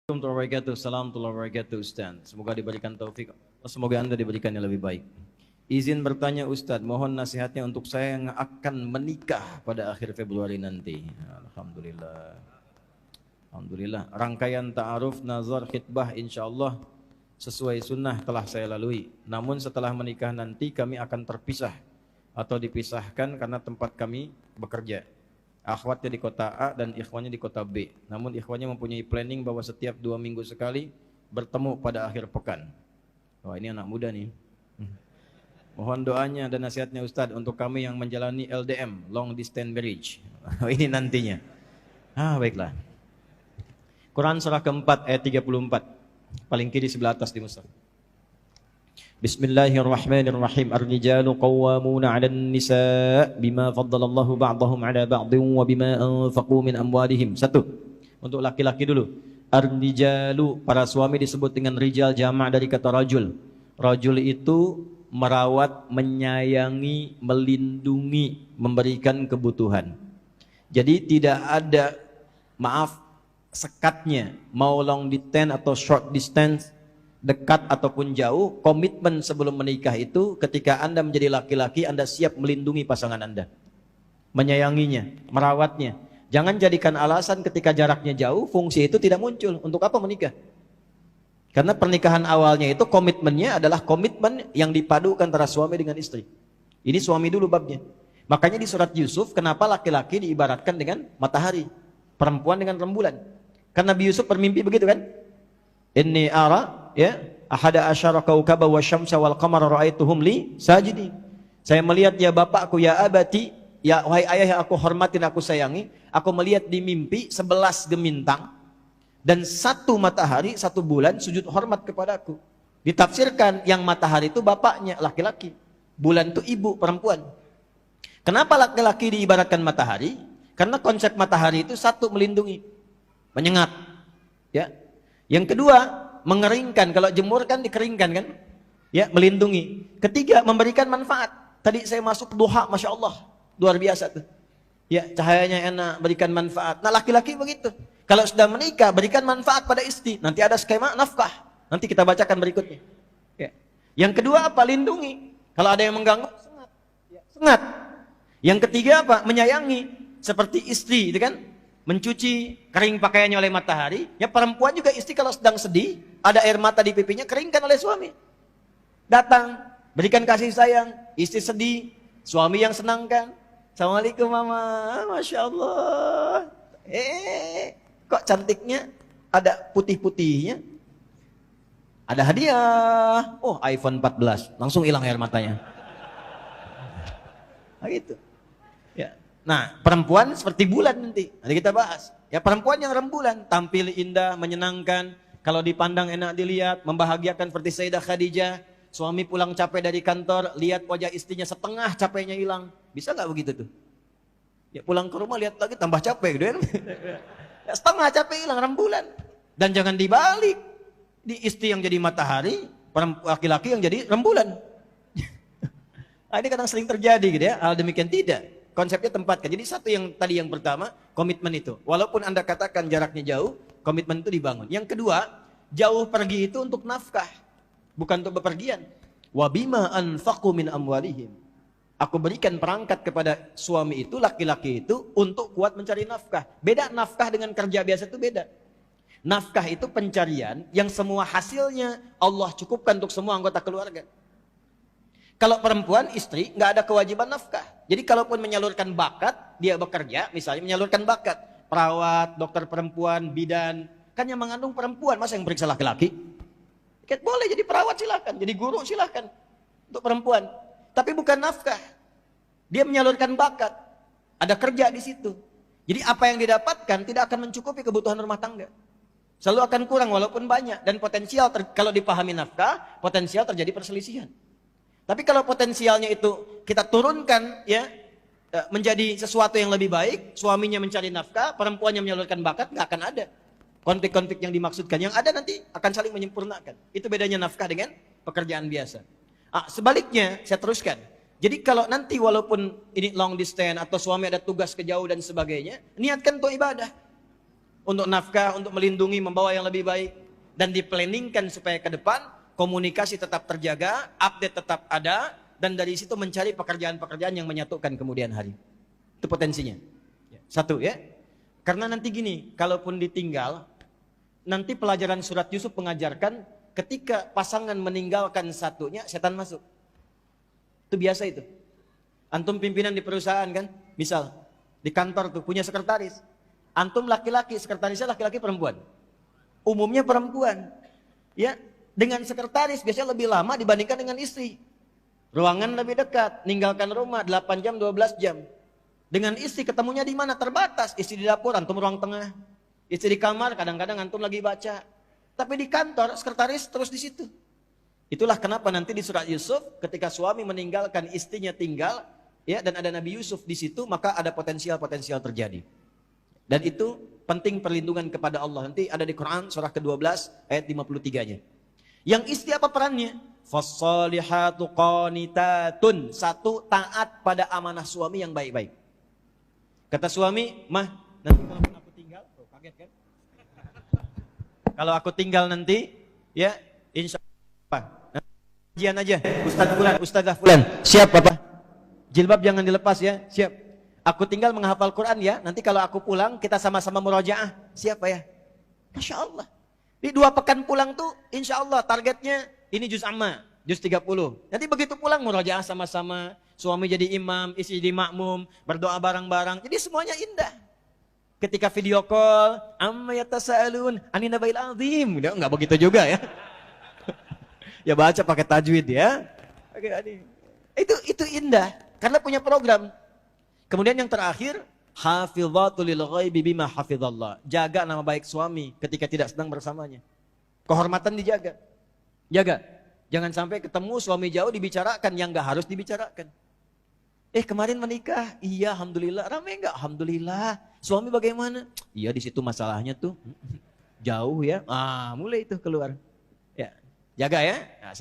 Assalamualaikum warahmatullahi wabarakatuh. Salam warahmatullahi wabarakatuh, Ustaz. Semoga diberikan taufik. Semoga Anda diberikan yang lebih baik. Izin bertanya Ustaz, mohon nasihatnya untuk saya yang akan menikah pada akhir Februari nanti. Alhamdulillah. Alhamdulillah. Rangkaian ta'aruf, nazar, khitbah insyaallah sesuai sunnah telah saya lalui. Namun setelah menikah nanti kami akan terpisah atau dipisahkan karena tempat kami bekerja. Akhwatnya di kota A dan ikhwannya di kota B. Namun ikhwannya mempunyai planning bahwa setiap 2 minggu sekali bertemu pada akhir pekan. Wah, ini anak muda nih. Mohon doanya dan nasihatnya Ustadz untuk kami yang menjalani LDM, Long Distance Marriage. Ini nantinya. Baiklah. Quran surah keempat ayat 34. Paling kiri sebelah atas di mushaf. Bismillahirrahmanirrahim. Ar-rijalu qawwamuna 'alan nisa' bima faddalallahu ba'dahum 'ala ba'din wa bima anfaqu min amwalihim. Satu. Untuk laki-laki dulu. Ar-rijalu, para suami disebut dengan rijal, jamak dari kata rajul. Rajul itu merawat, menyayangi, melindungi, memberikan kebutuhan. Jadi tidak ada, sekatnya, mau long distance atau short distance, dekat ataupun jauh, komitmen sebelum menikah itu ketika Anda menjadi laki-laki, Anda siap melindungi pasangan Anda, menyayanginya, merawatnya. Jangan jadikan alasan ketika jaraknya jauh, fungsi itu tidak muncul. Untuk apa menikah? Karena pernikahan awalnya itu komitmennya adalah komitmen yang dipadukan antara suami dengan istri. Ini suami dulu babnya. Makanya di surat Yusuf, kenapa laki-laki diibaratkan dengan matahari, perempuan dengan rembulan? Karena Nabi Yusuf bermimpi begitu kan? Inni ara ahada asyara kaukaba wa syamsa wal qamara ra'aituhum li sajidin. Saya melihat ya bapakku, ya abati, ya wahai ayah yang aku hormatin, aku sayangi, aku melihat di mimpi 11 gemintang dan 1 matahari, 1 bulan sujud hormat kepadaku. Ditafsirkan yang matahari itu bapaknya, laki-laki. Bulan itu ibu, perempuan. Kenapa laki-laki diibaratkan matahari? Karena konsep matahari itu satu, melindungi, menyengat. Ya. Yang kedua, mengeringkan. Kalau jemur kan dikeringkan kan? Ya, melindungi. Ketiga, memberikan manfaat. Tadi saya masuk duha, Masya Allah. Luar biasa tuh. Ya, cahayanya enak, berikan manfaat. Nah, laki-laki begitu. Kalau sudah menikah, berikan manfaat pada istri. Nanti ada skema nafkah. Nanti kita bacakan berikutnya. Ya. Yang kedua apa? Lindungi. Kalau ada yang mengganggu, sengat. Ya, sengat. Yang ketiga apa? Menyayangi. Seperti istri, itu kan? Mencuci kering pakaiannya oleh matahari. Ya, perempuan juga istri kalau sedang sedih, ada air mata di pipinya, keringkan oleh suami. Datang, berikan kasih sayang. Istri sedih, suami yang senangkan. Assalamualaikum mama, Masya Allah. Kok cantiknya ada putih-putihnya? Ada hadiah. Oh, iPhone 14. Langsung hilang air matanya. Nah, gitu. Ya. Nah, perempuan seperti bulan nanti kita bahas. Ya, perempuan yang rembulan, tampil indah, menyenangkan, kalau dipandang enak dilihat, membahagiakan seperti Sayyidah Khadijah. Suami pulang capek dari kantor, lihat wajah istrinya setengah capeknya hilang. Bisa nggak begitu tuh? Ya, pulang ke rumah lihat lagi tambah capek gitu kan. Ya, setengah capek hilang, rembulan. Dan jangan dibalik. Di istri yang jadi matahari, laki-laki yang jadi rembulan. Nah, ini kadang sering terjadi gitu ya. Hal demikian tidak. Konsepnya tempatkan. Jadi satu yang tadi yang pertama, komitmen itu. Walaupun Anda katakan jaraknya jauh, komitmen itu dibangun. Yang kedua, jauh pergi itu untuk nafkah, bukan untuk bepergian. Wa bima anfaqu min amwalihim. Aku berikan perangkat kepada suami itu, laki-laki itu untuk kuat mencari nafkah. Beda nafkah dengan kerja biasa itu beda. Nafkah itu pencarian yang semua hasilnya Allah cukupkan untuk semua anggota keluarga. Kalau perempuan, istri, nggak ada kewajiban nafkah. Jadi kalaupun menyalurkan bakat, dia bekerja, misalnya menyalurkan bakat, perawat, dokter perempuan, bidan, kan yang mengandung perempuan, masa yang periksa laki-laki? Boleh jadi perawat silahkan, jadi guru silahkan, untuk perempuan. Tapi bukan nafkah. Dia menyalurkan bakat, ada kerja di situ. Jadi apa yang didapatkan tidak akan mencukupi kebutuhan rumah tangga. Selalu akan kurang walaupun banyak. Dan potensial, kalau dipahami nafkah, potensial terjadi perselisihan. Tapi kalau potensialnya itu kita turunkan ya menjadi sesuatu yang lebih baik, suaminya mencari nafkah, perempuannya menyalurkan bakat, nggak akan ada konflik-konflik yang dimaksudkan. Yang ada nanti akan saling menyempurnakan. Itu bedanya nafkah dengan pekerjaan biasa. Sebaliknya saya teruskan. Jadi kalau nanti walaupun ini long distance atau suami ada tugas ke jauh dan sebagainya, niatkan untuk ibadah. untuk nafkah, untuk melindungi, membawa yang lebih baik. Dan diplanningkan supaya ke depan komunikasi tetap terjaga, update tetap ada, dan dari situ mencari pekerjaan-pekerjaan yang menyatukan kemudian hari. Itu potensinya. Satu ya. Karena nanti gini, kalaupun ditinggal, nanti pelajaran surat Yusuf mengajarkan ketika pasangan meninggalkan satunya, setan masuk. Itu biasa itu. Antum pimpinan di perusahaan kan, misal di kantor tuh punya sekretaris. Antum laki-laki, sekretarisnya laki-laki perempuan. Umumnya perempuan. Ya, dengan sekretaris biasanya lebih lama dibandingkan dengan istri. Ruangan lebih dekat, ninggalkan rumah 8 jam, 12 jam. Dengan istri ketemunya di mana? Terbatas. Istri di dapur, antum ruang tengah. Istri di kamar, kadang-kadang antum lagi baca. Tapi di kantor, sekretaris terus di situ. Itulah kenapa nanti di surat Yusuf, ketika suami meninggalkan istrinya tinggal, ya, dan ada Nabi Yusuf di situ, maka ada potensial-potensial terjadi. Dan itu penting perlindungan kepada Allah. Nanti ada di Quran surah ke-12 ayat 53-nya. Yang istri apa perannya? Fassalihatu qanitatun. Satu, taat pada amanah suami yang baik-baik. Kata suami, mah, nanti kalau aku tinggal, oh, kaget kan? Kalau aku tinggal nanti, ya, insya Allah, kajian aja, Ustaz Fulan, Ustazah Fulan, siap Bapak? Jilbab jangan dilepas ya, siap. Aku tinggal menghafal Quran ya, nanti kalau aku pulang kita sama-sama murojaah, siap ya? Masya Allah. Di 2 pekan pulang tuh, insya Allah targetnya ini juz amma, juz 30. Nanti begitu pulang murojaah sama-sama, suami jadi imam, istri jadi makmum, berdoa bareng-bareng, jadi semuanya indah. Ketika video call, amma yatasaalun anin nabail azim, enggak begitu juga ya. Ya baca pakai tajwid ya. Oke, itu indah karena punya program. Kemudian yang terakhir, hafidhatul lil ghaibi bima hafizallah. Jaga nama baik suami ketika tidak sedang bersamanya. Kehormatan dijaga. Jaga. Jangan sampai ketemu suami jauh dibicarakan yang enggak harus dibicarakan. Kemarin menikah, iya alhamdulillah. Ramai enggak? Alhamdulillah. Suami bagaimana? Iya di situ masalahnya tuh jauh ya. Mulai itu keluar. Ya, jaga ya. Nah,